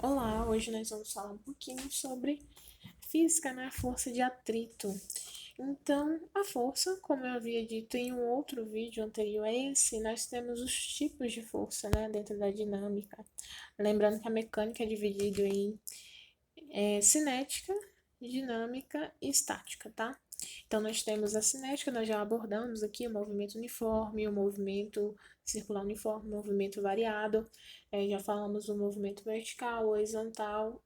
Olá, hoje nós vamos falar um pouquinho sobre física, né? Força de atrito. Então, a força, como eu havia dito em um outro vídeo anterior a esse, nós temos os tipos de força, né? Dentro da dinâmica. Lembrando que a mecânica é dividida em cinética, dinâmica e estática, tá? Então, nós temos a cinética, nós já abordamos aqui o movimento uniforme, o movimento circular uniforme, o movimento variado, já falamos do movimento vertical, horizontal,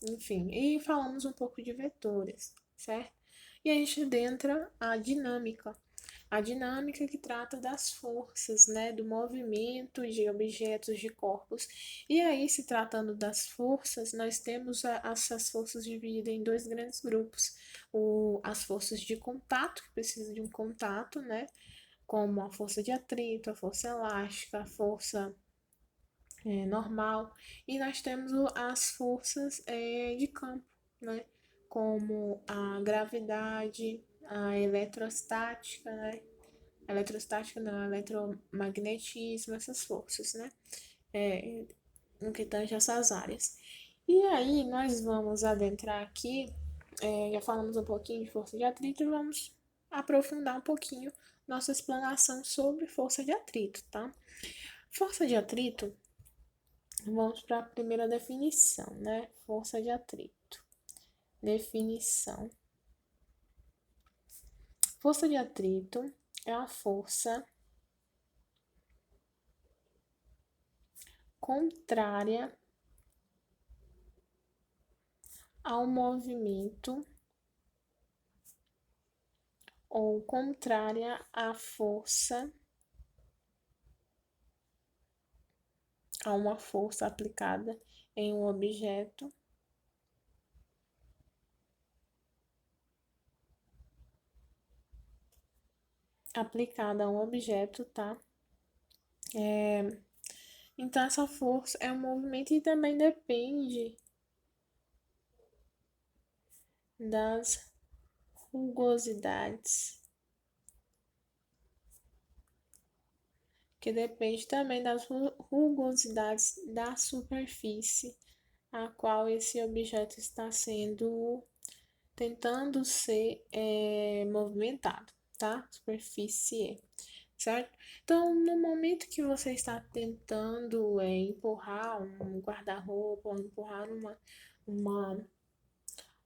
enfim, e falamos um pouco de vetores, certo? E a gente adentra a dinâmica que trata das forças, né, do movimento de objetos, de corpos. E aí, se tratando das forças, nós temos essas forças divididas em dois grandes grupos. As forças de contato, que precisam de um contato, né, como a força de atrito, a força elástica, a força normal. E nós temos as forças de campo, né, como a gravidade, a eletrostática, né, eletrostática não, eletromagnetismo, essas forças, né? No que tange essas áreas. E aí nós vamos adentrar aqui, já falamos um pouquinho de força de atrito e vamos aprofundar um pouquinho nossa explanação sobre força de atrito, tá? Força de atrito, vamos para a primeira definição, né? Força de atrito. Definição. Força de atrito é a força contrária ao movimento ou contrária à força, a uma força aplicada em um objeto aplicada a um objeto, tá? Então essa força é um movimento e também depende das rugosidades, que depende também das rugosidades da superfície a qual esse objeto está sendo tentando ser movimentado, tá? Superfície, certo? Então, no momento que você está tentando empurrar um guarda-roupa, ou empurrar uma,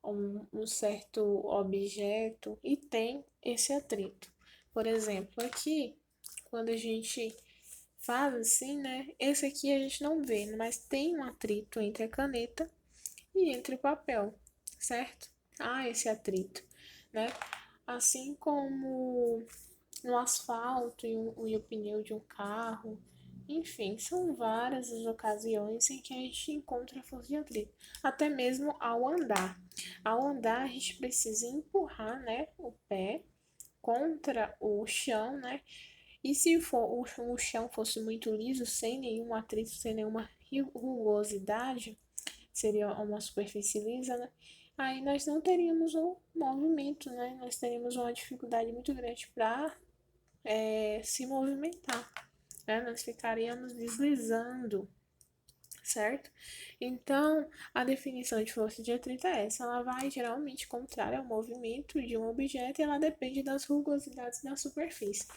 um certo objeto e tem esse atrito. Por exemplo, aqui, quando a gente faz assim, né? Esse aqui a gente não vê, mas tem um atrito entre a caneta e entre o papel, certo? Há esse atrito, né? Assim como no asfalto e o pneu de um carro. Enfim, são várias as ocasiões em que a gente encontra força de atrito. Até mesmo ao andar. Ao andar, a gente precisa empurrar, né, o pé contra o chão, né? E se for o chão fosse muito liso, sem nenhum atrito, sem nenhuma rugosidade, seria uma superfície lisa, né? Aí nós não teríamos um movimento, né? Nós teríamos uma dificuldade muito grande para se movimentar, né? Nós ficaríamos deslizando, certo? Então, a definição de força de atrito é essa: ela vai geralmente contrária ao movimento de um objeto e ela depende das rugosidades da superfície,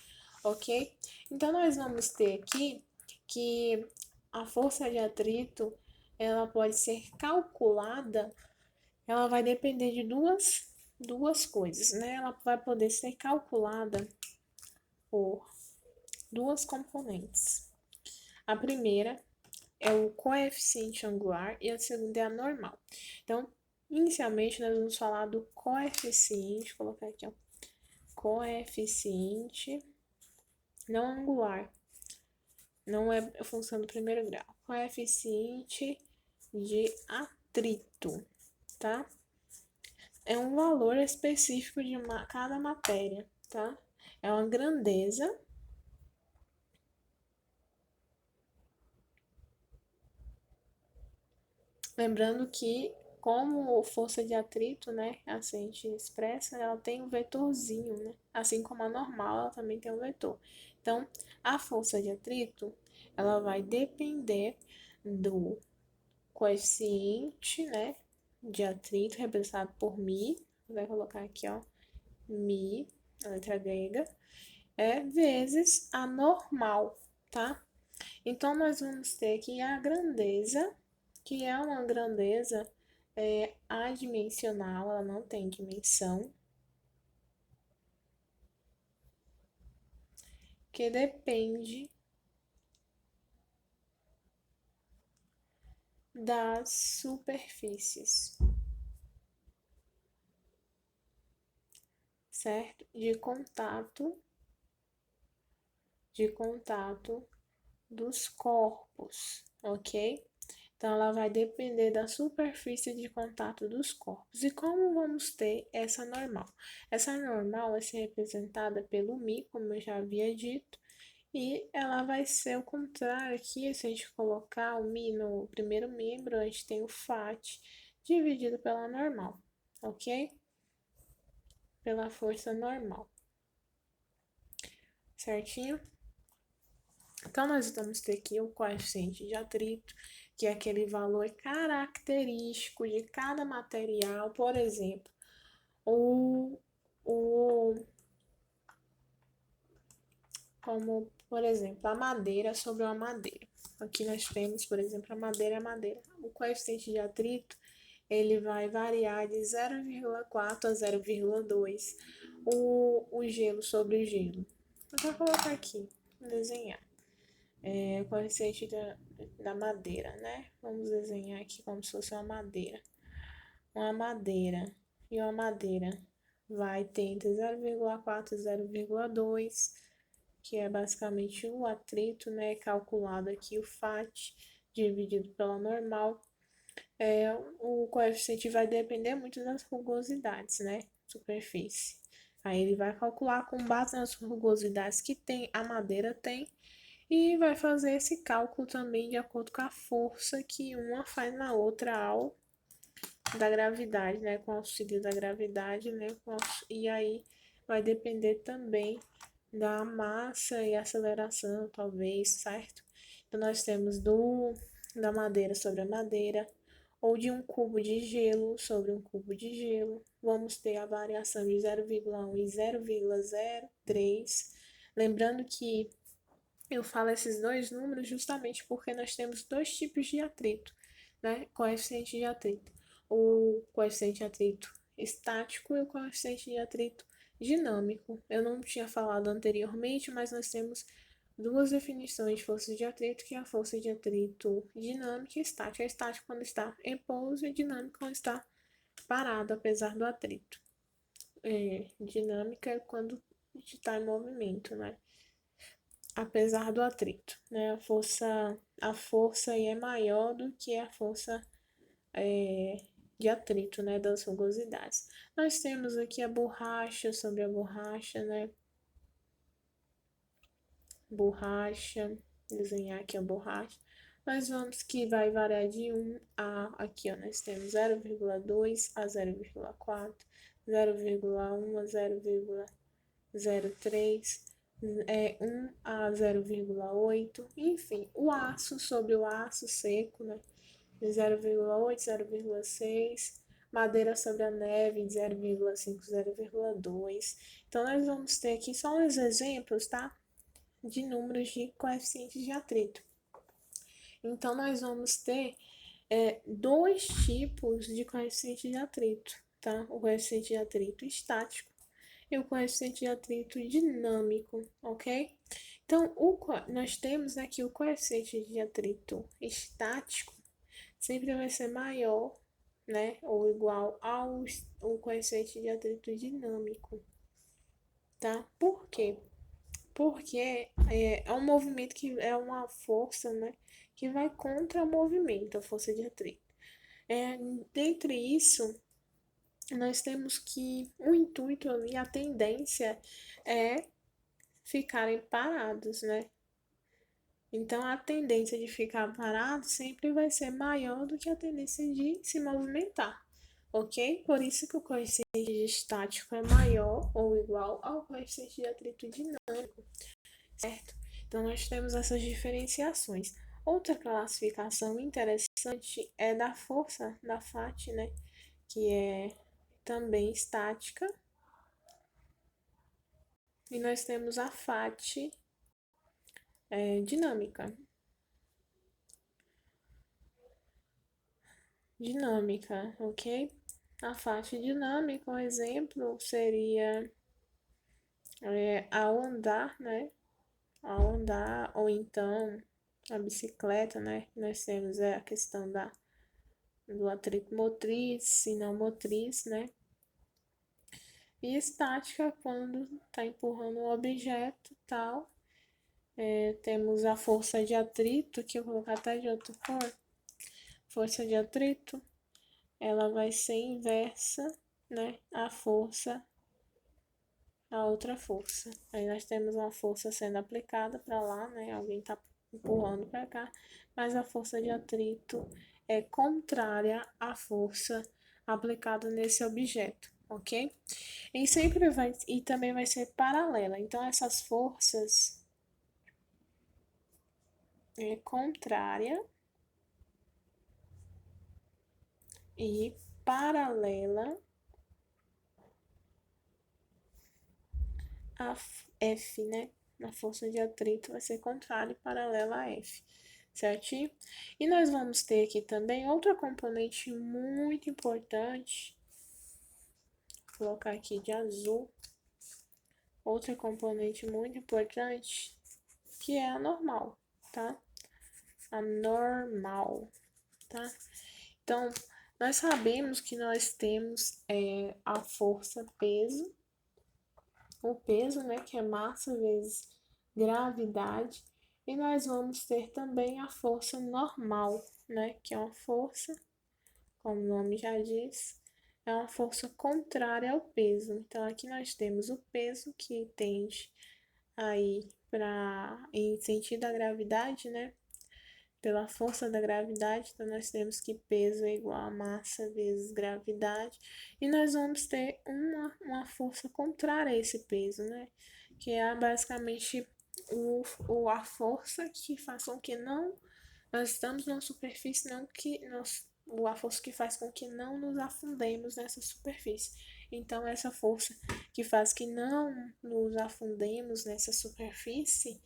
ok? Então, nós vamos ter aqui que a força de atrito ela pode ser calculada, ela vai depender de duas coisas, né? Ela vai poder ser calculada por duas componentes. A primeira é o coeficiente angular e a segunda é a normal. Então, inicialmente nós vamos falar do coeficiente, vou colocar aqui, ó, coeficiente não angular, não é função do primeiro grau, coeficiente de atrito, tá? É um valor específico de cada matéria, tá? É uma grandeza. Lembrando que, como força de atrito, né, assim a gente expressa, ela tem um vetorzinho, né? Assim como a normal, ela também tem um vetor. Então, a força de atrito, ela vai depender do coeficiente, né, de atrito representado por μ, vai colocar aqui, ó, μ, a letra grega, vezes a normal, tá? Então, nós vamos ter aqui a grandeza, que é uma grandeza adimensional, ela não tem dimensão, que depende das superfícies, certo? De contato dos corpos, ok? Então, ela vai depender da superfície de contato dos corpos. E como vamos ter essa normal? Essa normal vai ser representada pelo μ, como eu já havia dito, e ela vai ser o contrário aqui, se a gente colocar o μ no primeiro membro, a gente tem o φ dividido pela normal, ok? Pela força normal. Certinho? Então, nós vamos ter aqui o coeficiente de atrito, que é aquele valor característico de cada material. Por exemplo, como, por exemplo, a madeira sobre uma madeira. Aqui nós temos, por exemplo, a madeira. O coeficiente de atrito, ele vai variar de 0,4 a 0,2. O gelo sobre o gelo. Eu vou colocar aqui, vou desenhar. O coeficiente da madeira, né? Vamos desenhar aqui como se fosse uma madeira. Uma madeira e uma madeira vai ter entre 0,4 e 0,2, que é basicamente o atrito, né? Calculado aqui o FAT dividido pela normal. O coeficiente vai depender muito das rugosidades, né? Superfície. Aí ele vai calcular com base nas rugosidades que a madeira tem, e vai fazer esse cálculo também de acordo com a força que uma faz na outra da gravidade, né? Com o auxílio da gravidade, né? E aí vai depender também da massa e aceleração, talvez, certo? Então, nós temos da madeira sobre a madeira, ou de um cubo de gelo sobre um cubo de gelo. Vamos ter a variação de 0,1 e 0,03. Lembrando que eu falo esses dois números justamente porque nós temos dois tipos de atrito, né? Coeficiente de atrito. O coeficiente de atrito estático e o coeficiente de atrito dinâmico. Eu não tinha falado anteriormente, mas nós temos duas definições de força de atrito, que é a força de atrito dinâmica e estática. É estático quando está em pouso e dinâmico quando está parado, apesar do atrito. Dinâmica é quando está em movimento, né? Apesar do atrito, né? A força aí é maior do que a força de atrito, né? Das rugosidades. Nós temos aqui a borracha sobre a borracha, né? Borracha, desenhar aqui a borracha. Nós vamos que vai variar de 1 a, aqui ó, nós temos 0,2 a 0,4, 0,1 a 0,03, 1 a 0,8, enfim, o aço sobre o aço seco, né? De 0,8, 0,6, madeira sobre a neve de 0,5, 0,2. Então, nós vamos ter aqui só uns exemplos, tá? De números de coeficientes de atrito. Então, nós vamos ter dois tipos de coeficiente de atrito, tá? O coeficiente de atrito estático e o coeficiente de atrito dinâmico, ok? Então, nós temos aqui o coeficiente de atrito estático, sempre vai ser maior, né? Ou igual ao coeficiente de atrito dinâmico, tá? Por quê? Porque é um movimento que é uma força, né? Que vai contra o movimento, a força de atrito. Dentre isso, nós temos que o intuito ali, a tendência é ficarem parados, né? Então, a tendência de ficar parado sempre vai ser maior do que a tendência de se movimentar, ok? Por isso que o coeficiente de estático é maior ou igual ao coeficiente de atrito dinâmico, certo? Então, nós temos essas diferenciações. Outra classificação interessante é da força da FAT, né? Que é também estática. E nós temos a FAT dinâmica. Dinâmica, ok? A FAT dinâmica, um exemplo seria ao andar, né? Ao andar, ou então a bicicleta, né? Nós temos a questão do atrito motriz e não motriz, né? E estática, quando está empurrando um objeto tal. Temos a força de atrito, que eu vou colocar até de outra cor. Força de atrito, ela vai ser inversa, né? A outra força. Aí nós temos uma força sendo aplicada para lá, né? Alguém está empurrando para cá, mas a força de atrito é contrária à força aplicada nesse objeto, ok? E sempre vai, e também vai ser paralela. Então essas forças contrária e paralela a F, né? Na força de atrito vai ser contrária e paralela a F, certinho? E nós vamos ter aqui também outra componente muito importante, vou colocar aqui de azul, outra componente muito importante, que é a normal, tá? A normal, tá? Então, nós sabemos que nós temos a força peso, o peso, né, que é massa vezes gravidade, e nós vamos ter também a força normal, né, que é uma força, como o nome já diz, é uma força contrária ao peso. Então, aqui nós temos o peso que tende aí para em sentido à gravidade, né? Pela força da gravidade, então nós temos que peso é igual a massa vezes gravidade, e nós vamos ter uma força contrária a esse peso, né? Que é basicamente a força que faz com que não nós estamos numa superfície, não que nós, a força que faz com que não nos afundemos nessa superfície. Então, essa força que faz que não nos afundemos nessa superfície,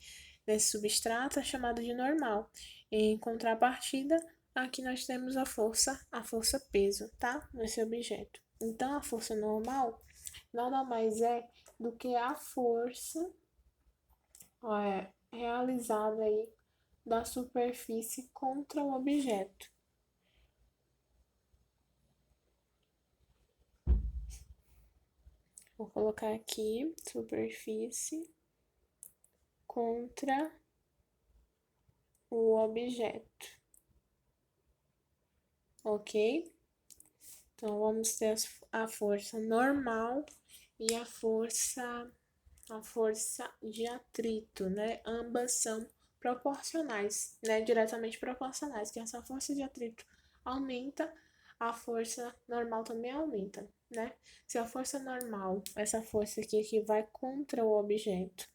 nesse substrato, é chamada de normal. Em contrapartida, aqui nós temos a força peso, tá? Nesse objeto. Então, a força normal nada mais é do que a força realizada aí da superfície contra o objeto. Vou colocar aqui superfície contra o objeto, ok? Então vamos ter a força normal e a força de atrito, né? Ambas são proporcionais, né? Diretamente proporcionais, que essa força de atrito aumenta, a força normal também aumenta, né? Se a força normal, essa força aqui que vai contra o objeto,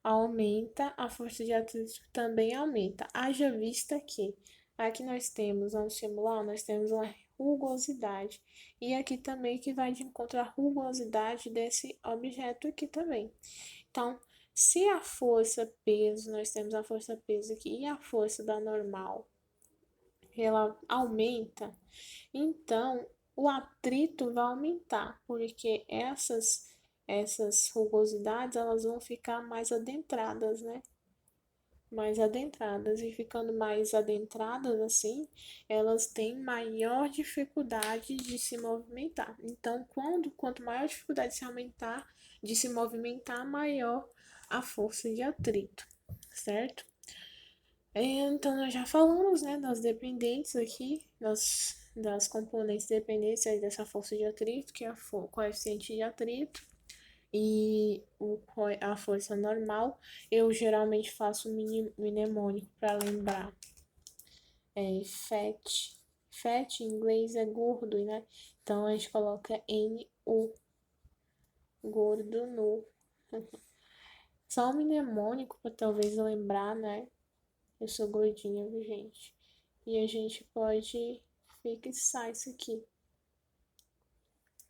aumenta, a força de atrito também aumenta. Haja vista que aqui nós temos, vamos simular, nós temos uma rugosidade. E aqui também que vai de encontro à rugosidade desse objeto aqui também. Então, se a força peso, nós temos a força peso aqui e a força da normal, ela aumenta, então o atrito vai aumentar, porque essas rugosidades elas vão ficar mais adentradas, né? Mais adentradas, e ficando mais adentradas assim, elas têm maior dificuldade de se movimentar. Então, quanto maior a dificuldade de se aumentar, de se movimentar, maior a força de atrito, certo? Então, nós já falamos, né, das dependentes aqui, das componentes dependentes aí dessa força de atrito, que é o coeficiente de atrito, e a força normal, eu geralmente faço mnemônico para lembrar. Fat. Fat em inglês é gordo, né? Então a gente coloca NU. Gordo nu. Só um mnemônico para talvez lembrar, né? Eu sou gordinha, viu, gente? E a gente pode fixar isso aqui,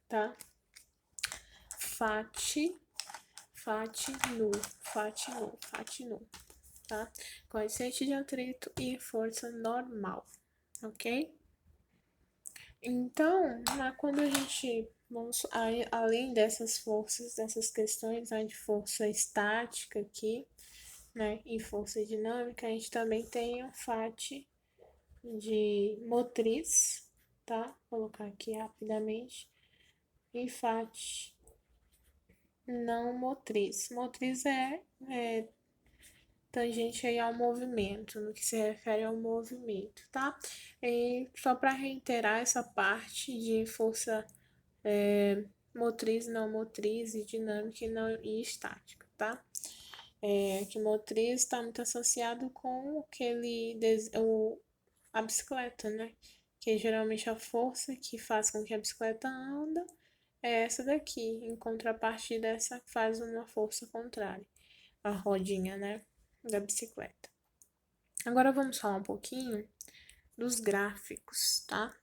tá? FAT, FAT nu, FAT nu, FAT nu, tá? Coeficiente de atrito e força normal, ok? Então, quando a gente, além dessas forças, dessas questões, né, de força estática aqui, né, e força dinâmica, a gente também tem o FAT de motriz, tá? Vou colocar aqui rapidamente. E FAT não motriz. Motriz é tangente aí ao movimento, no que se refere ao movimento, tá? E só para reiterar essa parte de força motriz, não motriz, e dinâmica e estática, tá? Que motriz está muito associado com a bicicleta, né? Que geralmente a força que faz com que a bicicleta anda é essa daqui, em contrapartida essa que faz uma força contrária, a rodinha, né, da bicicleta. Agora vamos falar um pouquinho dos gráficos, tá?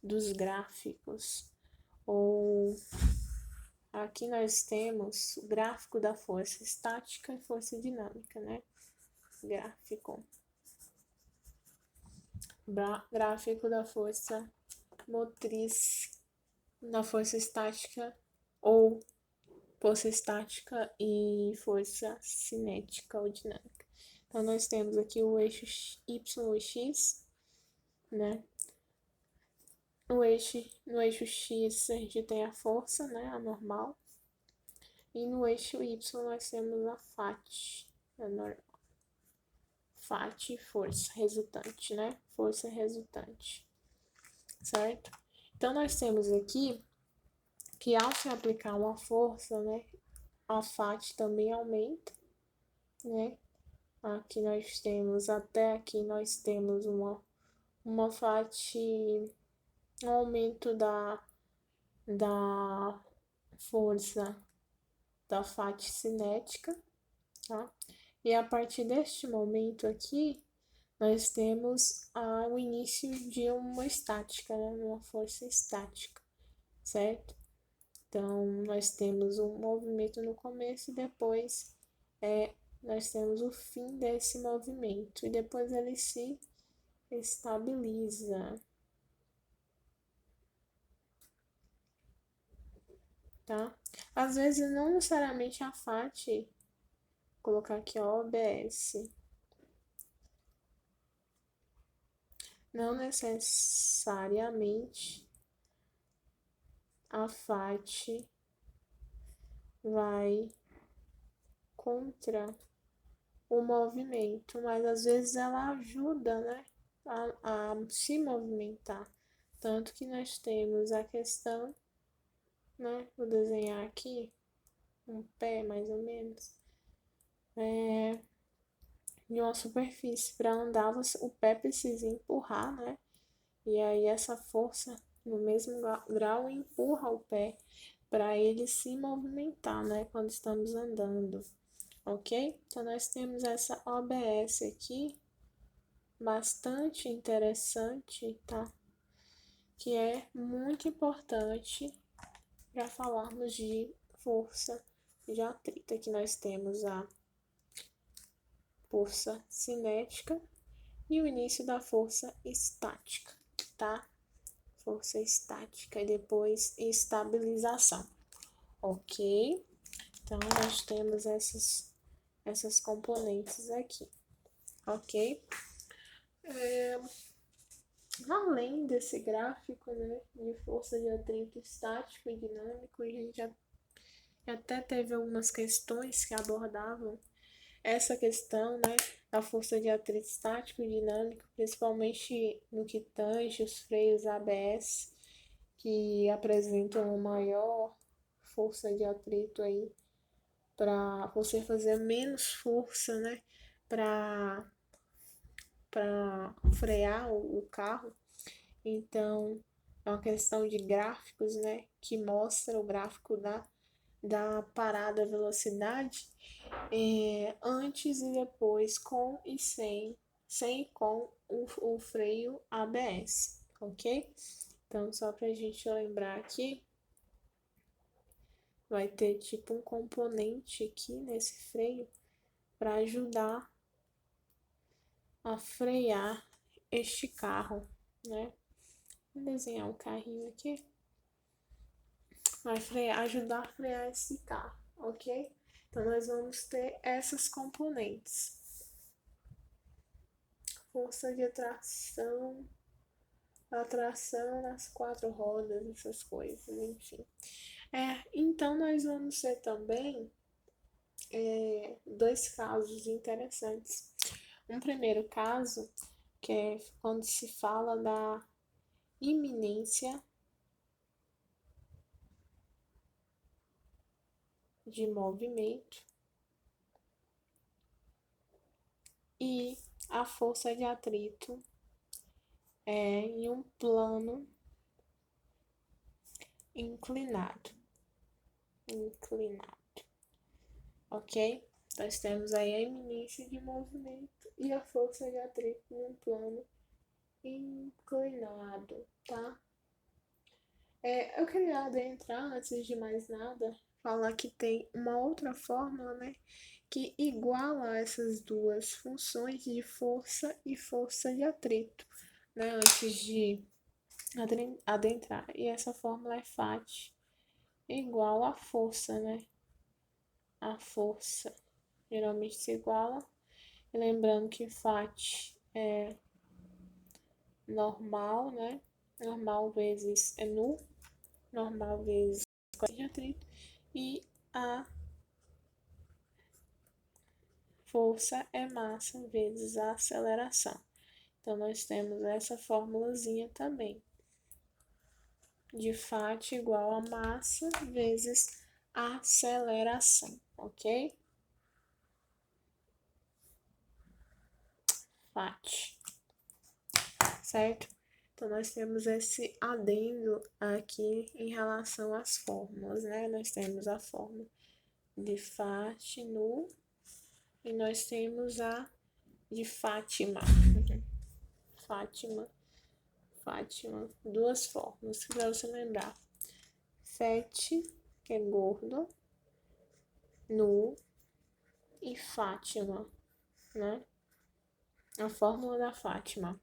Dos gráficos. Ou aqui nós temos o gráfico da força estática e força dinâmica, né? Gráfico. Gráfico da força motriz, da força estática ou força estática e força cinética ou dinâmica. Então, nós temos aqui o eixo Y e X, né? No eixo X a gente tem a força, né? A normal. E no eixo Y nós temos a FAT, a normal. FAT, força resultante, né? Força resultante, certo? Então, nós temos aqui que ao se aplicar uma força, né? A FAT também aumenta, né? Aqui nós temos, até aqui nós temos uma FAT, um aumento da força da FAT cinética, tá? E a partir deste momento aqui, nós temos o início de uma estática, né? Uma força estática, certo? Então, nós temos um movimento no começo e depois nós temos o fim desse movimento e depois ele se estabiliza, tá? Às vezes não necessariamente a FAT, vou colocar aqui ó, OBS, não necessariamente a FAT vai contra o movimento, mas às vezes ela ajuda, né, a se movimentar. Tanto que nós temos a questão, né, vou desenhar aqui um pé mais ou menos, de uma superfície. Para andar, o pé precisa empurrar, né? E aí essa força no mesmo grau empurra o pé para ele se movimentar, né? Quando estamos andando, ok? Então nós temos essa OBS aqui, bastante interessante, tá? Que é muito importante para falarmos de força de atrito. Aqui nós temos a força cinética e o início da força estática, tá? Força estática e depois estabilização, ok? Então, nós temos essas componentes aqui, ok? Além desse gráfico, né, de força de atrito estático e dinâmico, a gente já até teve algumas questões que abordavam essa questão, né, da força de atrito estático e dinâmico, principalmente no que tange os freios ABS, que apresentam uma maior força de atrito aí, para você fazer menos força, né, para frear o carro. Então, é uma questão de gráficos, né, que mostra o gráfico da parada velocidade antes e depois, com e sem sem com o freio ABS, ok? Então, só pra gente lembrar aqui, vai ter tipo um componente aqui nesse freio para ajudar a frear este carro, né? Vou desenhar um carrinho aqui. Vai frear, ajudar a frear esse carro, ok? Então, nós vamos ter essas componentes. Força de atração, atração nas 4 rodas, essas coisas, enfim. Então, nós vamos ter também 2 casos interessantes. Um primeiro caso, que é quando se fala da iminência de movimento e a força de atrito em um plano inclinado. Ok? Nós temos aí a iminência de movimento e a força de atrito em um plano inclinado, tá? Eu queria adentrar, antes de mais nada, falar que tem uma outra fórmula, né, que iguala essas duas funções de força e força de atrito, né, antes de adentrar. E essa fórmula é FAT igual a força, né? A força geralmente se iguala. E lembrando que FAT é normal, né? Normal vezes é nu, normal vezes de atrito, e a força é massa vezes a aceleração. Então, nós temos essa formulazinha também, de FAT igual a massa vezes a aceleração, ok? FAT, certo? Então, nós temos esse adendo aqui em relação às fórmulas, né? Nós temos a fórmula de FAT nu e nós temos a de Fátima. Fátima, duas fórmulas para você lembrar. Fete, que é gordo, nu, e Fátima, né? A fórmula da Fátima.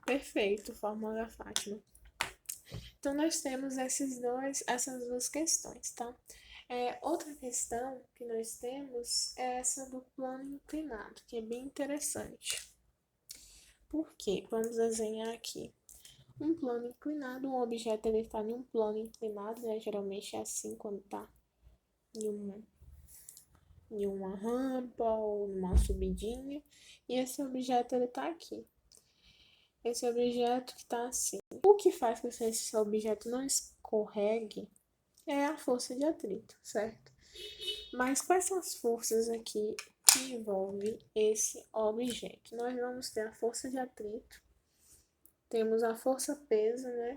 Perfeito, fórmula da Fátima. Então, nós temos essas duas questões, tá? Outra questão que nós temos é essa do plano inclinado, que é bem interessante. Por quê? Vamos desenhar aqui. Um plano inclinado, um objeto ele está em um plano inclinado, né? Geralmente é assim quando está em uma rampa ou numa subidinha. E esse objeto ele está aqui. Esse objeto que está assim. O que faz com que esse objeto não escorregue é a força de atrito, certo? Mas quais são as forças aqui que envolvem esse objeto? Nós vamos ter a força de atrito, temos a força-peso, né?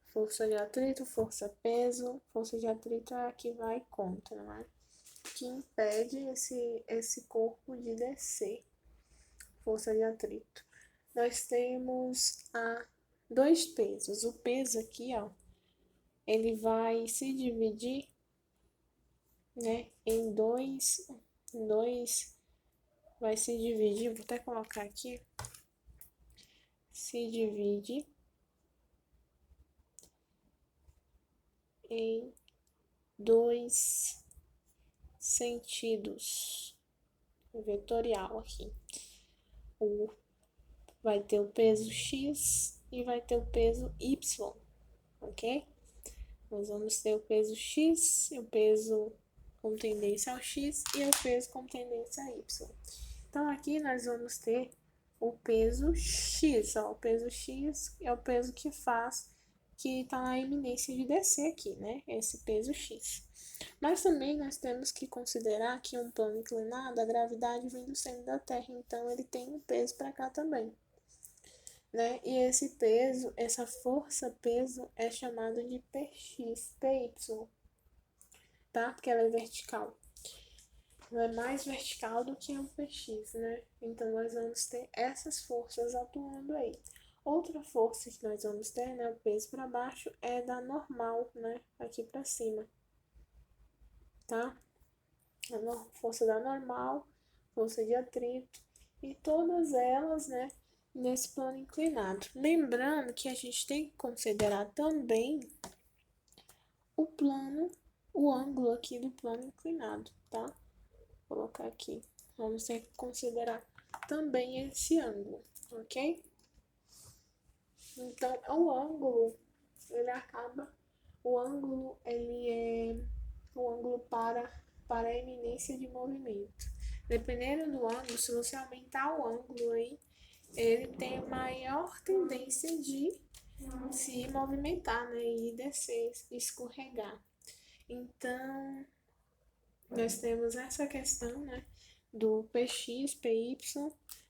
Força de atrito, força-peso. Força de atrito é a que vai contra, né? Que impede esse corpo de descer. Força de atrito. Nós temos dois pesos. O peso aqui, ó, ele vai se dividir, né, em dois, vai se dividir, vou até colocar aqui, se divide em dois sentidos, vetorial aqui. Vai ter o peso X e vai ter o peso Y, ok? Nós vamos ter o peso X, o peso com tendência ao X e o peso com tendência a Y. Então, aqui nós vamos ter o peso X, ó, o peso X é o peso que está na iminência de descer aqui, né? Esse peso X. Mas também nós temos que considerar que um plano inclinado, a gravidade vem do centro da Terra, então ele tem um peso para cá também, né? E esse peso, essa força-peso é chamado de PX, PY, tá? Porque ela é vertical. ela é mais vertical do que o PX, né? Então, nós vamos ter essas forças atuando aí. Outra força que nós vamos ter, né, o peso para baixo, é da normal, né, aqui para cima, tá? Força da normal, força de atrito, e todas elas, né, nesse plano inclinado. Lembrando que a gente tem que considerar também o plano, o ângulo aqui do plano inclinado, tá? Vou colocar aqui. Vamos ter que considerar também esse ângulo, ok? Então, o ângulo, ele acaba, o ângulo, ele é o ângulo para a eminência de movimento. Dependendo do ângulo, se você aumentar o ângulo aí, ele tem maior tendência de se movimentar, né, e descer, escorregar. Então, nós temos essa questão, né, do PX, PY,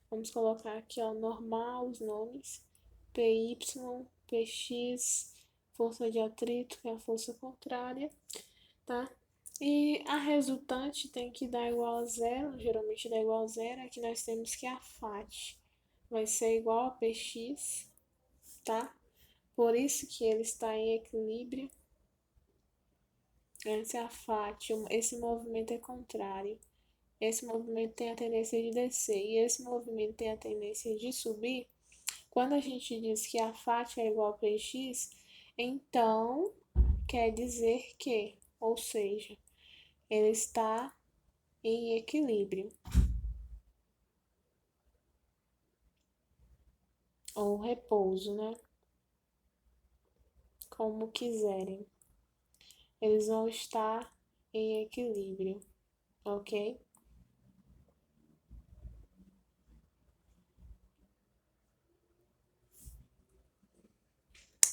vamos colocar aqui, ó, normal, os nomes, PY, PX, força de atrito, que é a força contrária, tá? E a resultante tem que dar igual a zero, geralmente dá igual a zero, aqui nós temos que a FAT vai ser igual a PX, tá? Por isso que ele está em equilíbrio. Essa é a FAT, esse movimento é contrário. Esse movimento tem a tendência de descer e esse movimento tem a tendência de subir. Quando a gente diz que a FAT é igual a PX, então quer dizer que, ou seja, ele está em equilíbrio, ou repouso, né? Como quiserem. Eles vão estar em equilíbrio, ok?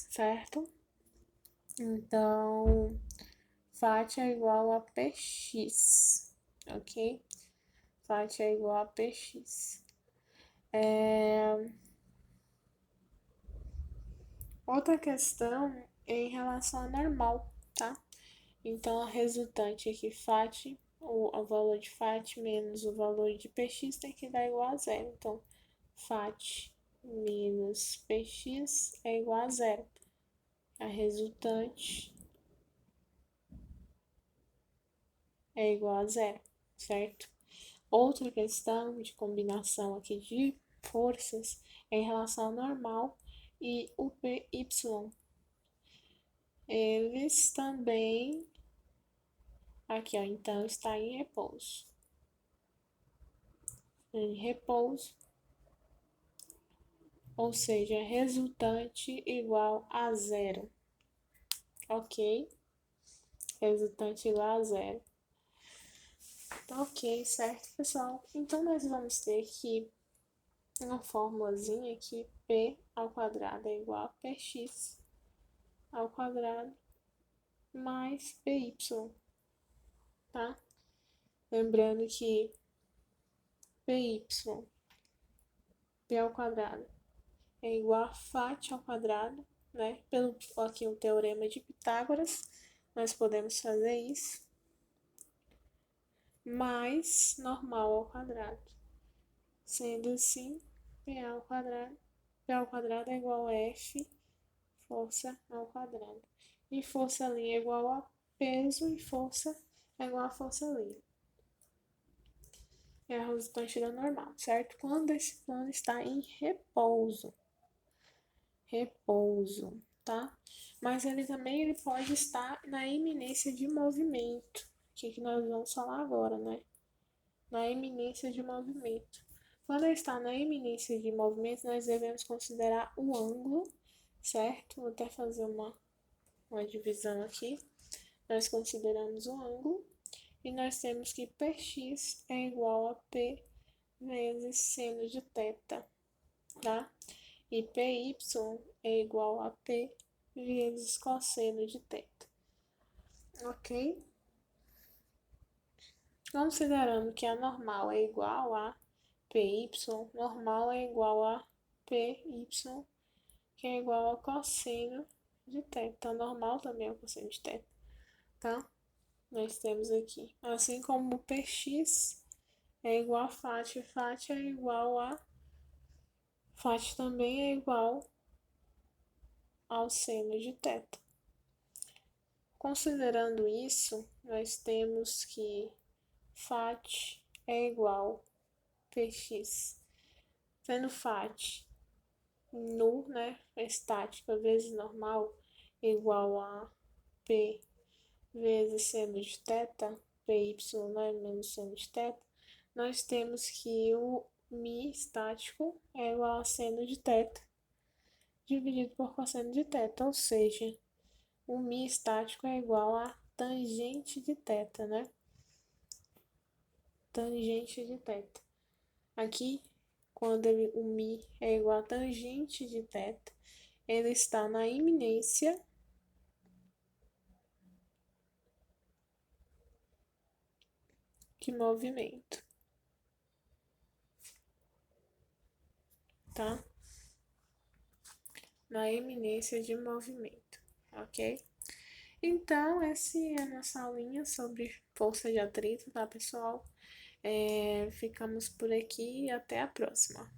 Certo? Então, FAT é igual a PX, ok? FAT é igual a PX. Outra questão é em relação a normal, tá? Então, a resultante aqui, FAT, o valor de FAT menos o valor de PX tem que dar igual a zero. Então, FAT menos PX é igual a zero. A resultante é igual a zero, certo? Outra questão de combinação aqui de forças é em relação ao normal e o PY. Eles também, aqui ó, então está em repouso. Em repouso, ou seja, resultante igual a zero, ok? Resultante igual a zero. Tá ok, certo, pessoal? Então, nós vamos ter aqui uma formulazinha que P ao quadrado é igual a PX ao quadrado mais PY, tá? Lembrando que PY, P ao quadrado, é igual a FAT ao quadrado, né? Pelo aqui o teorema de Pitágoras, nós podemos fazer isso, mais normal ao quadrado. Sendo assim, P ao quadrado é igual a F, força ao quadrado. E força ali é igual a peso e força é igual a força livre. É a resultante da normal, certo? Quando esse plano está em repouso. Repouso, tá? Mas ele pode estar na eminência de movimento, que nós vamos falar agora, né? Na eminência de movimento. Quando ele está na eminência de movimento, nós devemos considerar o ângulo, certo? Vou até fazer uma divisão aqui. Nós consideramos o ângulo e nós temos que Px é igual a P vezes seno de θ, tá? E Py é igual a P vezes cosseno de θ, ok? Considerando que a normal é igual a Py, normal é igual a Py, que é igual a cosseno de θ. Normal também é o cosseno de θ, tá? nós temos aqui. Assim como Px é igual a Fat, Fat é igual a... Fat também é igual ao seno de θ. Considerando isso, nós temos que Fat é igual a Px. Sendo Fat nu, né, estática vezes normal, igual a P vezes seno de θ, Py, né, menos seno de θ, nós temos que o μ estático é igual a seno de θ dividido por cosseno de θ, ou seja, o μ estático é igual a tangente de θ, né? Tangente de θ. Aqui, quando o μ é igual a tangente de θ, ele está na iminência de movimento, tá? Na iminência de movimento, ok? Então, essa é a nossa aulinha sobre força de atrito, tá, pessoal? Ficamos por aqui e até a próxima.